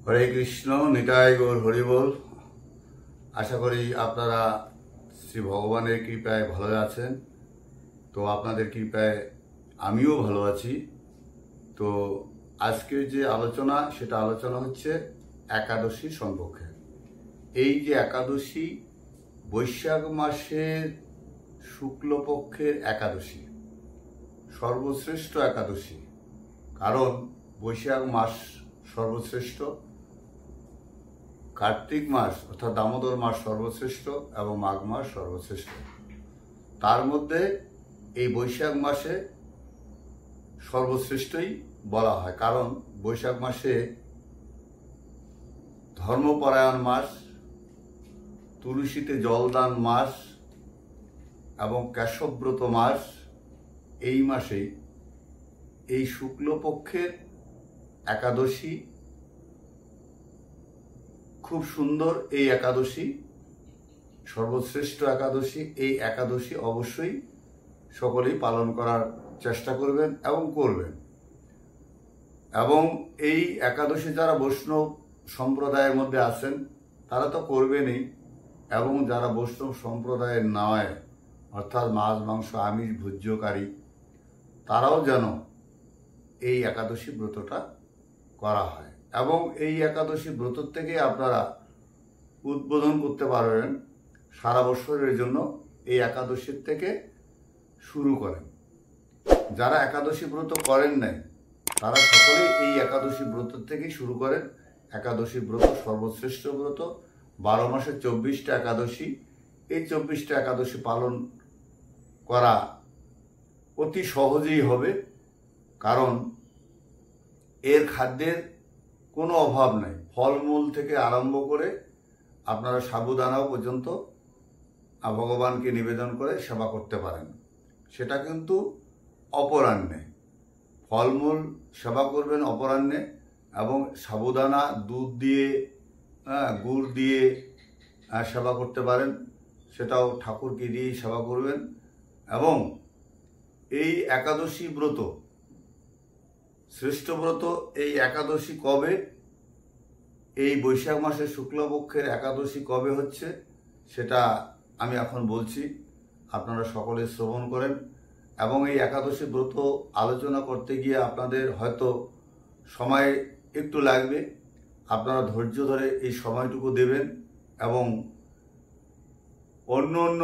হরে কৃষ্ণ, নিতাই গৌর হরিবোল। আশা করি আপনারা শ্রী ভগবানের কৃপায় ভালো আছেন। তো আপনাদের কৃপায় আমিও ভালো আছি। তো আজকের যে আলোচনা, সেটা আলোচনা হচ্ছে একাদশী সম্পর্কে। এই যে একাদশী, বৈশাখ মাসের শুক্লপক্ষের একাদশী, সর্বশ্রেষ্ঠ একাদশী। কারণ বৈশাখ মাস সর্বশ্রেষ্ঠ, কার্তিক মাস অর্থাৎ দামোদর মাস সর্বশ্রেষ্ঠ এবং মাঘ মাস সর্বশ্রেষ্ঠ। তার মধ্যে এই বৈশাখ মাসে সর্বশ্রেষ্ঠই বলা হয়, কারণ বৈশাখ মাসে ধর্মপরায়ণ মাস, তুলসীতে জলদান মাস এবং কেশবব্রত মাস। এই মাসেই এই শুক্লপক্ষের একাদশী খুব সুন্দর। এই একাদশী সর্বশ্রেষ্ঠ একাদশী। এই একাদশী অবশ্যই সকলেই পালন করার চেষ্টা করবেন এবং করবেন। এবং এই একাদশী যারা বৈষ্ণব সম্প্রদায়ের মধ্যে আছেন তারা তো করবেনই, এবং যারা বৈষ্ণব সম্প্রদায়ের নয় অর্থাৎ মাছ মাংস আমিষ ভোজ্যকারী, তারাও যেন এই একাদশী ব্রতটা করা হয়। এবং এই একাদশী ব্রত থেকে আপনারা উদ্বোধন করতে পারবেন সারা বছরের জন্য। এই একাদশীর থেকে শুরু করেন। যারা একাদশী ব্রত করেন নাই তারা সকলেই এই একাদশী ব্রত থেকেই শুরু করেন। একাদশী ব্রত সর্বশ্রেষ্ঠ ব্রত। 12 মাসে 24টা একাদশী। এই 24টা একাদশী পালন করা অতি সহজেই হবে, কারণ এর খাদ্যের কোনো অভাব নাই। ফলমূল থেকে আরম্ভ করে আপনারা সাবুদানাও পর্যন্ত ভগবানকে নিবেদন করে সেবা করতে পারেন। সেটা কিন্তু অপরাহ্নে। ফলমূল সেবা করবেন অপরাহ্নে, এবং সাবুদানা দুধ দিয়ে গুড় দিয়ে সেবা করতে পারেন। সেটাও ঠাকুরকে দিয়েই সেবা করবেন। এবং এই একাদশী ব্রত শ্রেষ্ঠ ব্রত। এই একাদশী কবে? এই বৈশাখ মাসের শুক্লপক্ষের একাদশী কবে হচ্ছে সেটা আমি এখন বলছি, আপনারা সকলে শ্রবণ করেন। এবং এই একাদশী ব্রত আলোচনা করতে গিয়ে আপনাদের হয়তো সময় একটু লাগবে। আপনারা ধৈর্য ধরে এই সময়টুকু দেবেন এবং অন্য অন্য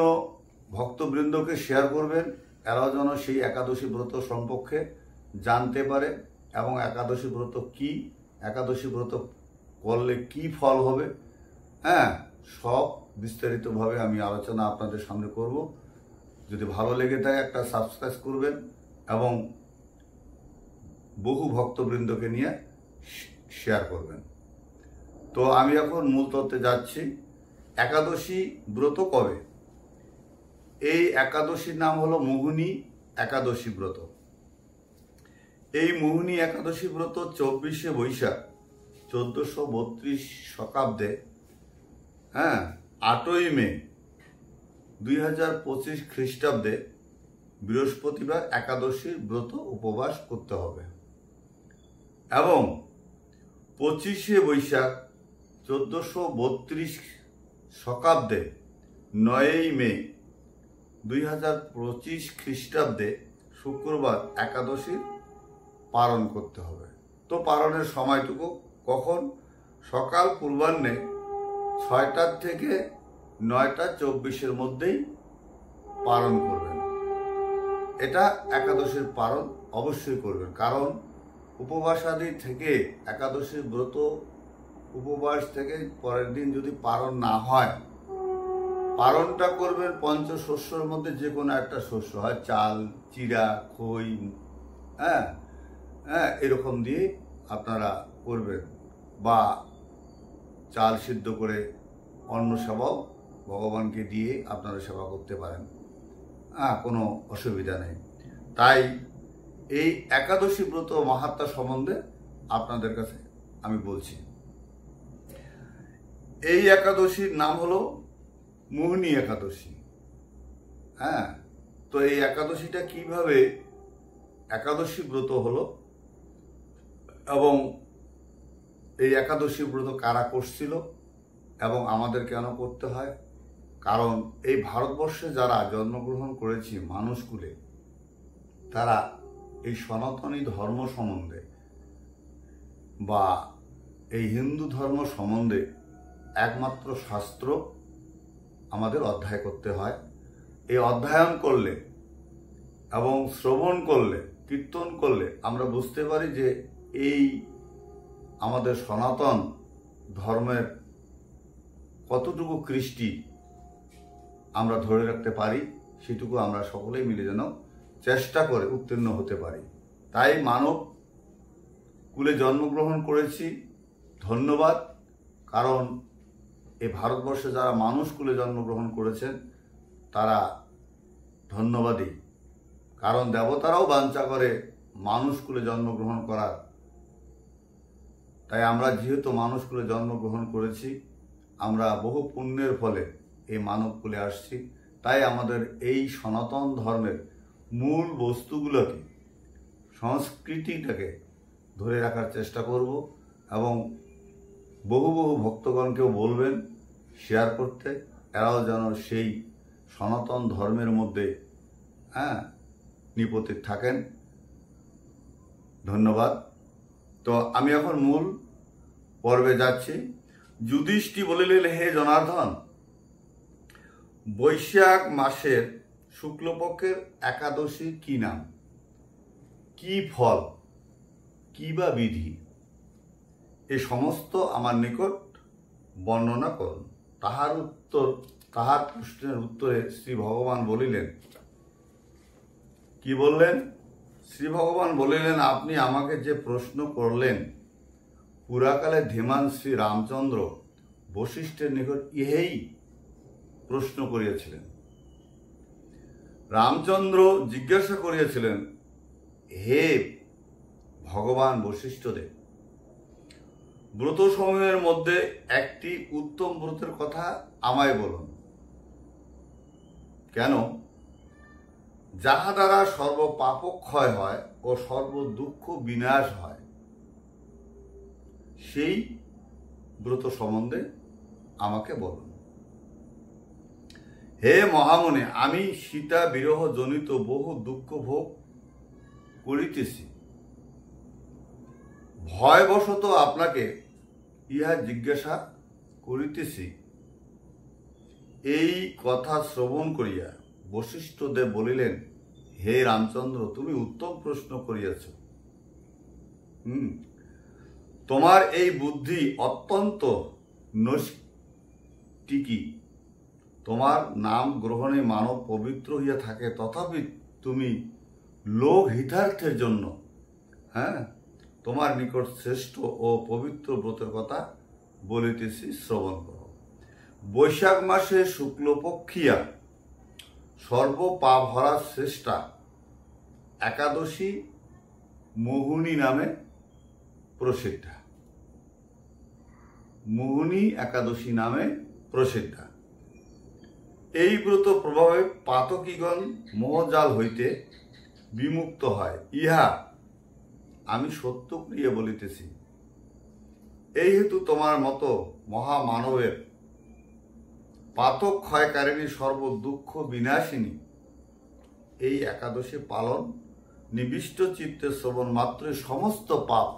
ভক্তবৃন্দকে শেয়ার করবেন, এরাও যেন সেই একাদশী ব্রত সম্পর্কে জানতে পারে। এবং একাদশী ব্রত কি, একাদশী ব্রত করলে কি ফল হবে, সব বিস্তারিতভাবে আমি আলোচনা আপনাদের সামনে করব। যদি ভালো লেগে থাকে একটা সাবস্ক্রাইব করবেন এবং বহু ভক্তবৃন্দকে নিয়ে শেয়ার করবেন। তো আমি এখন মূল তত্ত্বে যাচ্ছি। একাদশী ব্রত কবে? এই একাদশীর নাম হলো মোহিনী একাদশী ব্রত। এই মোহিনী একাদশী ব্রত 24শে বৈশাখ 1432 শকাব্দে 8ই মে 2025 খ্রিস্টাব্দে বৃহস্পতিবার একাদশীর ব্রত উপবাস করতে হবে। এবং 25শে বৈশাখ 1432 শকাব্দে 9ই মে 2025 খ্রিস্টাব্দে শুক্রবার একাদশীর পালন করতে হবে। তো পালনের সময়টুকু কখন? সকাল পূর্বাহ্নে 6টা থেকে 9:24 মধ্যেই পালন করবেন। এটা একাদশীর পালন অবশ্যই করবেন, কারণ উপবাসাদি থেকে একাদশীর ব্রত উপবাস থেকে পরের দিন যদি পালন না হয়, পালনটা করবেন পঞ্চশস্যর মধ্যে যে কোনো একটা শস্য, হয় চাল, চিড়া, খই, এরকম দিয়ে আপনারা করবেন। বা চাল সিদ্ধ করে অন্ন সেবাও ভগবানকে দিয়ে আপনারা সেবা করতে পারেন, কোনো অসুবিধা নেই। তাই এই একাদশী ব্রত মাহাত্ম্য সম্বন্ধে আপনাদের কাছে আমি বলছি। এই একাদশীর নাম হলো মোহিনী একাদশী। তো এই একাদশীটা কিভাবে একাদশী ব্রত হলো এবং এই একাদশী ব্রত কারা করছিল এবং আমাদের কেন করতে হয়? কারণ এই ভারতবর্ষে যারা জন্মগ্রহণ করেছি মানুষকুলে, তারা এই সনাতনী ধর্ম সম্বন্ধে বা এই হিন্দু ধর্ম সম্বন্ধে একমাত্র শাস্ত্র আমাদের অধ্যায় করতে হয়। এই অধ্যয়ন করলে এবং শ্রবণ করলে, কীর্তন করলে আমরা বুঝতে পারি যে এই আমাদের সনাতন ধর্মের কতটুকু কৃষ্টি আমরা ধরে রাখতে পারি, সেটুকু আমরা সকলেই মিলে যেন চেষ্টা করে উত্তীর্ণ হতে পারি। তাই মানব কুলে জন্মগ্রহণ করেছি, ধন্যবাদ। কারণ এই ভারতবর্ষে যারা মানুষ কুলে জন্মগ্রহণ করেছেন তারা ধন্যবাদী। কারণ দেবতারাও বাঞ্ছা করে মানুষ কুলে জন্মগ্রহণ করার। তাই আমরা যেহেতু মানুষ কুলে জন্মগ্রহণ করেছি, আমরা বহু পুণ্যের ফলে এই মানব কুলে আসছি। তাই আমাদের এই সনাতন ধর্মের মূল বস্তুগুলোকে, সংস্কৃতিটাকে ধরে রাখার চেষ্টা করব এবং বহু বহু ভক্তগণকেও বলবেন শেয়ার করতে, এরাও যেন সেই সনাতন ধর্মের মধ্যে নিপতিত থাকেন। ধন্যবাদ। তো আমি এখন মূল পর্বে যাচ্ছি। যুধিষ্ঠি বলিলেন, হে জনার্দন, বৈশাখ মাসের শুক্লপক্ষের একাদশী কি নাম, কি ফল, কি বা বিধি, এ সমস্ত আমার নিকট বর্ণনা করুন। তাহার প্রশ্নের উত্তরে শ্রী ভগবান বলিলেন, কি বললেন? শ্রী ভগবান বলিলেন, আপনি আমাকে যে প্রশ্ন করলেন, পুরাকালে ধীমান শ্রী রামচন্দ্র বশিষ্ঠের নিকট ইহেই প্রশ্ন করিয়াছিলেন। রামচন্দ্র জিজ্ঞাসা করিয়াছিলেন, হে ভগবান বশিষ্ঠদেব, ব্রত সমূহের মধ্যে একটি উত্তম ব্রতের কথা আমায় বলুন। কেন? যাহা দ্বারা সর্ব পাপক্ষয় হয় ও সর্ব দুঃখ বিনাশ হয়, সেই ব্রত সম্বন্ধে আমাকে বলুন। হে মহামুনি, আমি সীতা বিরহ জনিত বহু দুঃখ ভোগ করিতেছি। ভয়বশত আপনাকে ইহা জিজ্ঞাসা করিতেছি। এই কথা শ্রবণ করিয়া বশিষ্ঠদেব বলিলেন, হে রামচন্দ্র, তুমি উত্তম প্রশ্ন করিয়াছ। তোমার এই বুদ্ধি অত্যন্ত নৈষ্ঠিকী। তোমার নাম গ্রহণে মানব পবিত্র হইয়া থাকে, তথাপি তুমি লোক হিতার্থের জন্য তোমার নিকট শ্রেষ্ঠ ও পবিত্র ব্রতের কথা বলিতেছি, শ্রবণ করো। বৈশাখ মাসে শুক্লপক্ষিয়া সর্বপাপহরা শ্রেষ্ঠা একাদশী মোহিনী নামে প্রসিদ্ধা। মোহিনী একাদশী নামে প্রসিদ্ধা। এই ব্রত প্রভাবে পাতকীগণ মোহজাল হইতে বিমুক্ত হয়, ইহা আমি সত্য করিয়া বলিতেছি। এই হেতু তোমার মতো মহামানবের পাতক ক্ষয়কারিণী সর্ব দুঃখ বিনাশিনী এই একাদশী পালন নিবিষ্ট চিত্তে শ্রবণ মাত্রই সমস্ত পাপ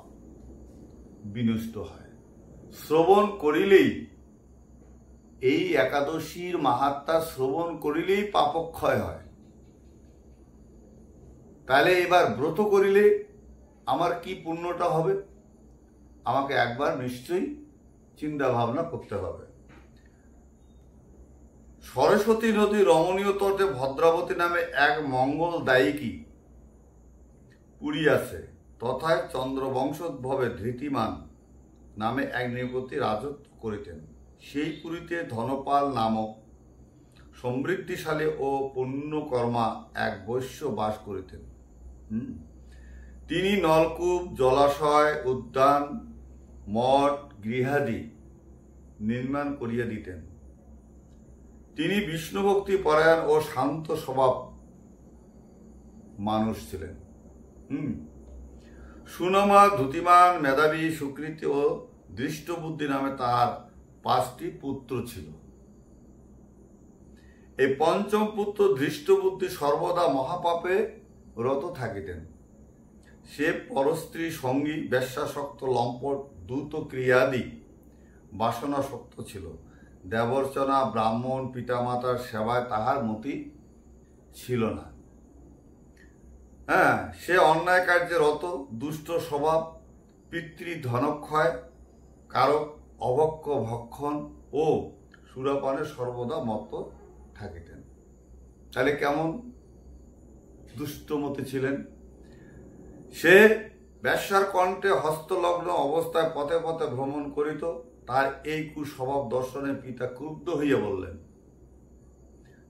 বিনষ্ট হয়। শ্রবণ করিলেই, এই একাদশীর মাহাত্ম্য শ্রবণ করিলেই পাপক্ষয় হয়। তাহলে এবার ব্রত করিলে আমার কি পুণ্যটা হবে, আমাকে একবার নিশ্চয়ই চিন্তা ভাবনা করতে হবে। সরস্বতী নদী রমণীয় তটে ভদ্রাবতী নামে এক মঙ্গলদায়িকী পুরী আছে। তথায় চন্দ্রবংশোদ্ভবে ধৃতিমান নামে এক নৃপতি রাজত্ব করিতেন। সেই পুরীতে ধনপাল নামক সমৃদ্ধিশালী ও পুণ্যকর্মা এক বৈশ্য বাস করিতেন। তিনি নলকূপ, জলাশয়, উদ্যান, মঠ, গৃহাদি নির্মাণ করিয়া দিতেন। তিনি বিষ্ণুভক্তি পরায়ণ ও শান্ত স্বভাব মানুষ ছিলেন। সুনামা, ধুতিমান, মেধাবী, সুকৃতি ও দৃষ্টবুদ্ধি নামে তার 5টি পুত্র ছিল। এই পঞ্চম পুত্র দৃষ্টবুদ্ধি সর্বদা মহাপাপে রত থাকিতেন। সে পরস্ত্রী সঙ্গী, বেশ্যাসক্ত, লম্পট, দ্রুত ক্রিয়াদি বাসনাসক্ত ছিল। দেবর্চনা, ব্রাহ্মণ, পিতামাতার সেবায় তাহার মতি ছিল না। সে অন্যায় কার্যে রত, দুষ্ট স্বভাব, পিতৃ ধনক্ষয় কারক, অভক্ষ ভক্ষণ ও সুরাপানে সর্বদা মত্ত থাকিতেন। তাহলে কেমন দুষ্টমতি ছিলেন? সে বেশ্যার কণ্ঠে হস্তলগ্ন অবস্থায় পথে পথে ভ্রমণ করিত। তার এই কুস্বভাব দর্শনে পিতা ক্রুদ্ধ হইয়া বললেন,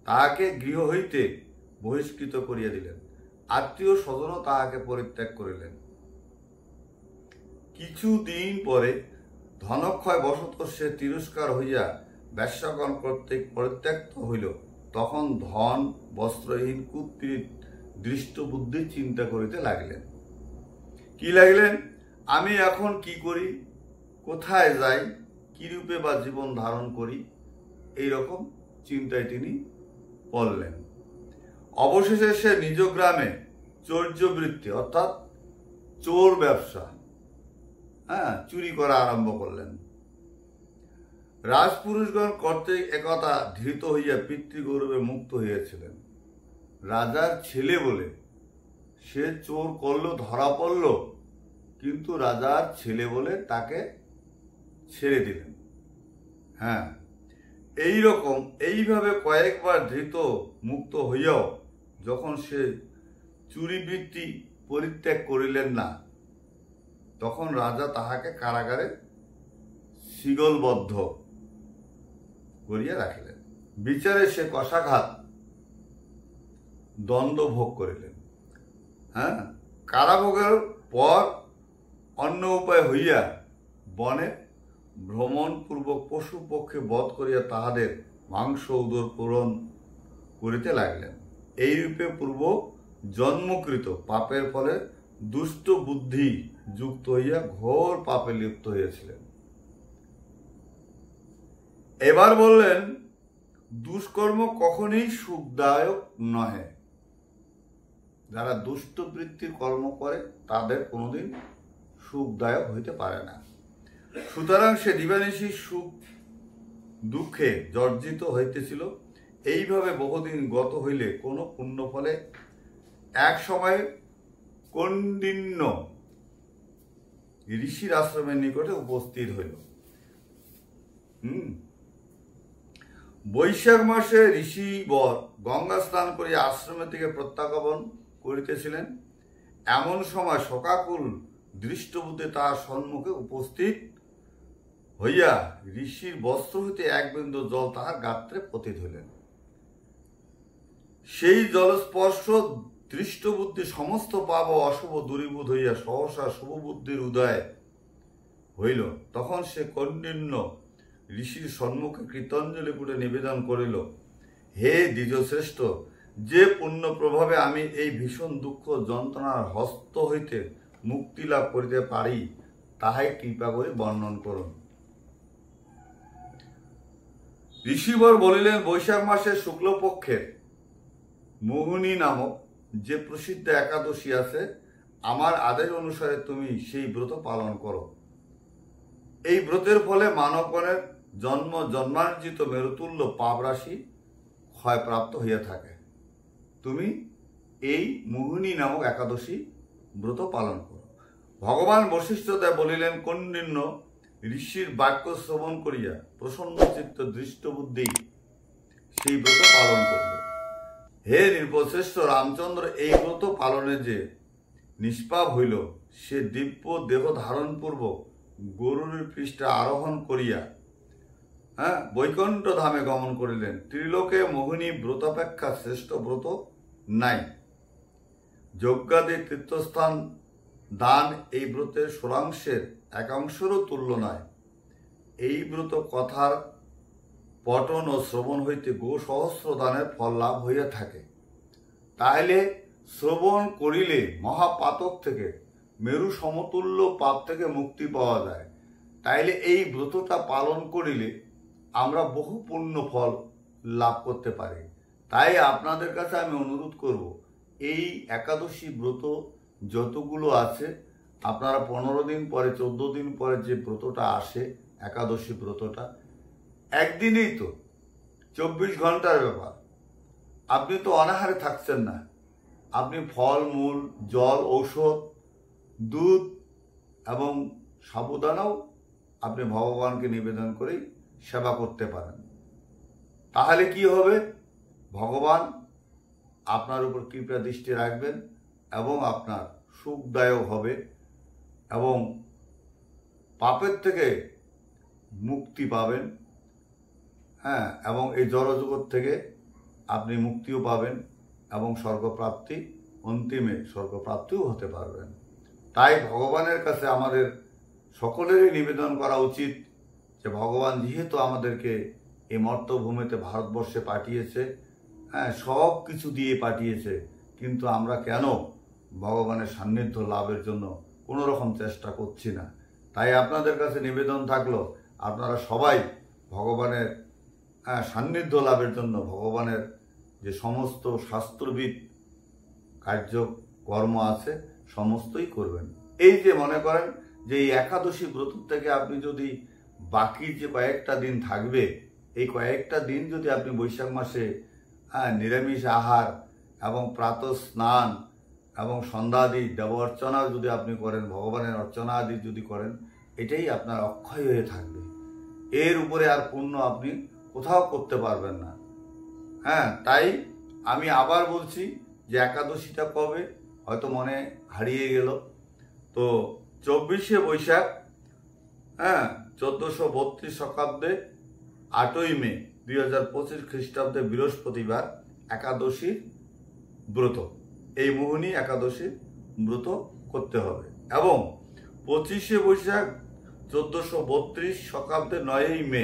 তাহাকে গৃহ হইতে বহিষ্কৃত করিয়া দিলেন। আত্মীয় স্বজনও তাহাকে পরিত্যাগ করিলেন। কিছুদিন পরে ধনক্ষয় বশত সে তিরস্কার হইয়া বেশ্যাগণ কর্তৃক পরিত্যক্ত হইল। তখন ধন বস্ত্রহীন কুৎপীড়িত দৃষ্টবুদ্ধি চিন্তা করিতে লাগিলেন। কি লাগিলেন? আমি এখন কি করি, কোথায় যাই, কিরূপে বা জীবন ধারণ করি, এইরকম চিন্তায় তিনি পড়লেন। অবশেষে সে নিজ গ্রামে চৌর্যবৃত্তি অর্থাৎ চোর ব্যবসা, চুরি করা আরম্ভ করলেন। রাজপুরুষগণ কর্তৃক একথা ধৃত হইয়া পিতৃগৌরবে মুক্ত হইয়াছিলেন। রাজার ছেলে বলে সে চোর করলো, ধরা পড়ল, কিন্তু রাজার ছেলে বলে তাকে ছেড়ে দিলেন। এইভাবে কয়েকবার ধৃত মুক্ত হইয়াও যখন সে চুরিবৃত্তি পরিত্যাগ করিলেন না, তখন রাজা তাহাকে কারাগারে শিগলবদ্ধ করিয়া রাখিলেন। বিচারে সে কষাঘাত দণ্ড ভোগ করিলেন। কারাভোগের পর অন্য উপায় হইয়া বনে ভ্রমণ পূর্বক পশু পক্ষে বধ করিয়া তাহাদের মাংস উদর পূরণ করিতে লাগিলেন। এইরূপে পূর্ব জন্মকৃত পাপের ফলে দুষ্ট বুদ্ধি যুক্ত হইয়া ঘোর পাপে লিপ্ত হইয়াছিলেন। এবার বললেন, দুষ্কর্ম কখনই সুখদায়ক নহে। যারা দুষ্ট বৃত্তির কর্ম করে তাদের কোনোদিন সুখদায়ক হইতে পারে না। সুতরাং সে দিবানিশি সুখ দুঃখে জর্জিত হইতেছিল। এইভাবে বহুদিন গত হইলে কোনো পুণ্য ফলে এক সময় কৌণ্ডিন্য ঋষির আশ্রমের নিকটে উপস্থিত হইল। বৈশাখ মাসে ঋষিবর গঙ্গা স্নান করিয়া আশ্রমের থেকে প্রত্যাগমন করিতেছিলেন। এমন সময় শোকাকুল দৃষ্টবুদ্ধি তাহার সম্মুখে উপস্থিত হইয়া ঋষির বস্ত্র হইতে এক বিন্দু জল তাহার গাত্রে পতিত হইলেন। সেই জলস্পর্শ দৃষ্টবুদ্ধি সমস্ত পাপ ও অশুভ দূরীভূত হইয়া সহসা শুভবুদ্ধির উদয় হইল। তখন সে কৌণ্ডিন্য ঋষির সম্মুখে কৃতাঞ্জলি পুটে নিবেদন করিল, হে দ্বিজশ্রেষ্ঠ, যে পুণ্য প্রভাবে আমি এই ভীষণ দুঃখ যন্ত্রণার হস্ত হইতে মুক্তি লাভ করিতে পারি, তাহাই কৃপা করে বর্ণন করুন। ঋষিবর বলিলেন, বৈশাখ মাসের শুক্লপক্ষের মোহিনী নামক যে প্রসিদ্ধ একাদশী আছে, আমার আদেশ অনুসারে তুমি সেই ব্রত পালন করো। এই ব্রতের ফলে মানবগণের জন্ম জন্মার্জিত মেরুতুল্য পাপ রাশি ক্ষয়প্রাপ্ত হইয়া থাকে। তুমি এই মোহিনী নামক একাদশী ব্রত পালন করো। ভগবান বশিষ্ঠদেব বলিলেন, কৌণ্ডিন্য ঋষির বাক্য শ্রবণ করিয়া প্রসন্ন চিত্ত দৃষ্টবুদ্ধি সেই ব্রত পালন করল। হে নৃপশ্রেষ্ঠ রামচন্দ্র, এই ব্রত পালনে যে নিষ্পাপ হইল, সে দিব্য দেহ ধারণ পূর্বক গরুর পৃষ্ঠে আরোহণ করিয়া বৈকুণ্ঠ ধামে গমন করিলেন। ত্রিলোকে মোহিনী ব্রতাপেক্ষা শ্রেষ্ঠ ব্রত নাই। যজ্ঞাদি তীর্থস্থান দান এই ব্রতের ষোড়াংশের একাংশেরও তুল্য নয়। এই ব্রত কথার পঠন ও শ্রবণ হইতে গো সহস্র দানের ফল লাভ হইয়া থাকে। তাহলে শ্রবণ করিলে মহাপাতক থেকে, মেরু সমতুল্য পাপ থেকে মুক্তি পাওয়া যায়। তাইলে এই ব্রতটা পালন করিলে আমরা বহু পুণ্য ফল লাভ করতে পারি। তাই আপনাদের কাছে আমি অনুরোধ করব, এই একাদশী ব্রত যতগুলো আছে আপনারা 15 দিন পরে 14 দিন পরে যে ব্রতটা আসে একাদশী ব্রতটা একদিনেই তো 24 ঘন্টার ব্যাপার। আপনি তো অনাহারে থাকছেন না, আপনি ফল মূল, জল, ঔষধ, দুধ এবং সাবুদানাও আপনি ভগবানকে নিবেদন করেই সেবা করতে পারেন। তাহলে কি হবে, ভগবান আপনার উপর কৃপা দৃষ্টি রাখবেন এবং আপনার সুখদায়ক হবে এবং পাপের থেকে মুক্তি পাবেন। হ্যাঁ, এবং এই জড়জগৎ থেকে আপনি মুক্তিও পাবেন এবং স্বর্গপ্রাপ্তি, অন্তিমে স্বর্গপ্রাপ্তিও হতে পারবেন। তাই ভগবানের কাছে আমাদের সকলেরই নিবেদন করা উচিত যে ভগবান যেহেতু আমাদেরকে এই মর্তভূমিতে ভারতবর্ষে পাঠিয়েছে, হ্যাঁ, সব কিছু দিয়ে পাঠিয়েছে, কিন্তু আমরা কেন ভগবানের সান্নিধ্য লাভের জন্য কোনো রকম চেষ্টা করছি না। তাই আপনাদের কাছে নিবেদন থাকলো, আপনারা সবাই ভগবানের সান্নিধ্য লাভের জন্য ভগবানের যে সমস্ত শাস্ত্রবিদ কার্যকর্ম আছে সমস্তই করবেন। এই যে মনে করেন যে এই একাদশী ব্রত থেকে আপনি যদি বাকি যে কয়েকটা দিন থাকবে, এই কয়েকটা দিন যদি আপনি বৈশাখ মাসে নিরামিষ আহার এবং প্রাতঃ স্নান এবং সন্ধ্যাদি দেব অর্চনা যদি আপনি করেন, ভগবানের অর্চনা আদি যদি করেন, এটাই আপনার অক্ষয় হয়ে থাকবে। এর উপরে আর পুণ্য আপনি কোথাও করতে পারবেন না। হ্যাঁ, তাই আমি আবার বলছি যে একাদশীটা কবে হয়তো মনে হারিয়ে গেল। তো 24শে বৈশাখ, হ্যাঁ, 1432 শতাব্দে 8ই মে 2025 খ্রিস্টাব্দে বৃহস্পতিবার একাদশীর ব্রত, এই মোহিনী একাদশীর ব্রত করতে হবে। এবং 25শে বৈশাখ 1432 শতাব্দে 9ই মে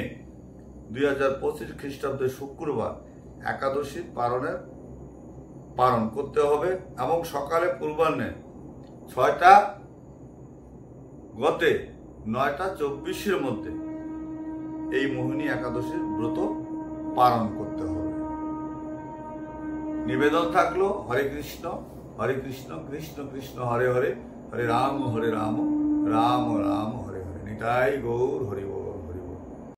2025 খ্রিস্টাব্দে শুক্রবার একাদশীর পালন করতে হবে এবং সকালে পূর্বাহ্নে 6টা গতে 9:24 মধ্যে এই মোহিনী একাদশীর ব্রত পালন করতে হবে। নিবেদন থাকলো, হরে কৃষ্ণ কৃষ্ণ কৃষ্ণ হরে হরে, হরে রাম রাম রাম হরে হরে। নিতাই গৌর হরি।